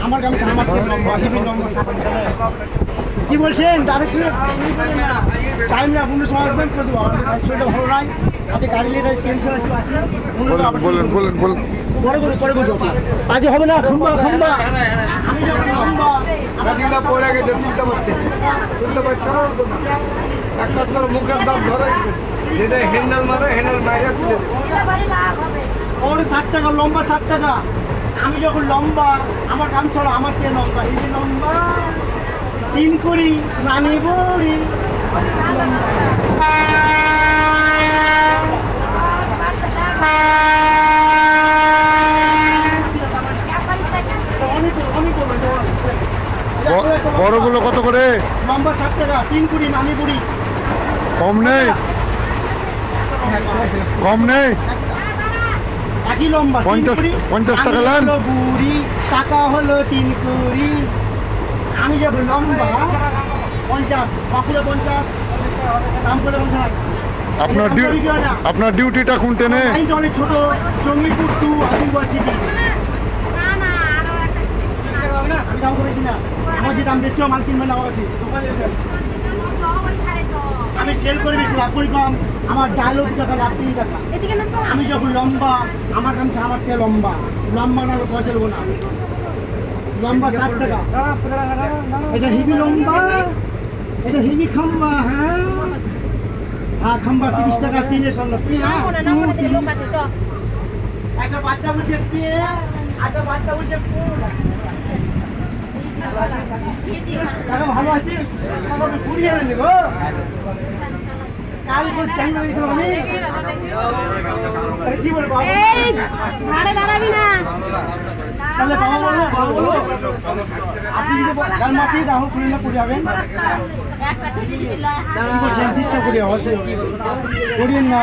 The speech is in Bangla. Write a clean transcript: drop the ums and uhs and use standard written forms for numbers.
আমার গামছা আমার কি বলছেন তাদের টাইম না কোনো সময় আসবেন করে দেবো আমাদের শরীরটা ভালো নাই আজকে গাড়ি নিয়ে টেনশন আছে বলেন বলেন বলেন পরে বলছো আজ হবে না খাম্বা খাম্বা আমি যখন লম্বা মেশিনটা পড়ে গেছে তুলতে পারছে একটা মুখের দাম ধরে যেটা হ্যান্ডেল মারে হ্যান্ডেল বাইরে তুলে দেবে ওর 60 টাকা লম্বা 60 টাকা আমি যখন লম্বা আমার কাম চলো আমার কে লম্বা এই যে লম্বা 3 করি নানি বড়ি বড়গুলো কত করে? লম্বা 60 টাকা 3 করি নানি বড়ি কম নেই কম নেই একই লম্বা 50 টাকা লান বুড়ি টাকা হলো 3 কুড়ি আমি যখন লম্বা 50 বাকুড়ে 50 দাম করে 50 আপনার ডিউটিটা কোনটা নে? অনেক ছোট জঙ্গিপুর টু আজিমগড় সিটি আমি দাম করেছি না আমার যে দাম বেশি মাল কিনবে না আছে আমি সেল করে বেশি লাভ করি কম আমার ডায়লগ টাকা লাভ 3 টাকা আমি যখন লম্বা আমার গামছা আমার থেকে লম্বা লম্বা না পয়সা দেবো না লম্বা 60 টাকা এটা হেভি লম্বা এটা হেভি খাম্বা হ্যাঁ হ্যাঁ খাম্বা 30 টাকা 3 সঙ্গে একটা বাচ্চা বলছে একটা বাচ্চা বলছে টাকা ভালো আছে টাকা কুড়িয়ে এনে দেবো কাল করে চাইনা দিয়েছিল আমি কি বলবো দাঁড়াবি না তাহলে বাবা বললো আপনি যদি গান মাসে তাহলে কুড়ি না কুড়ি যাবেন চেষ্টা করি করিয়েন না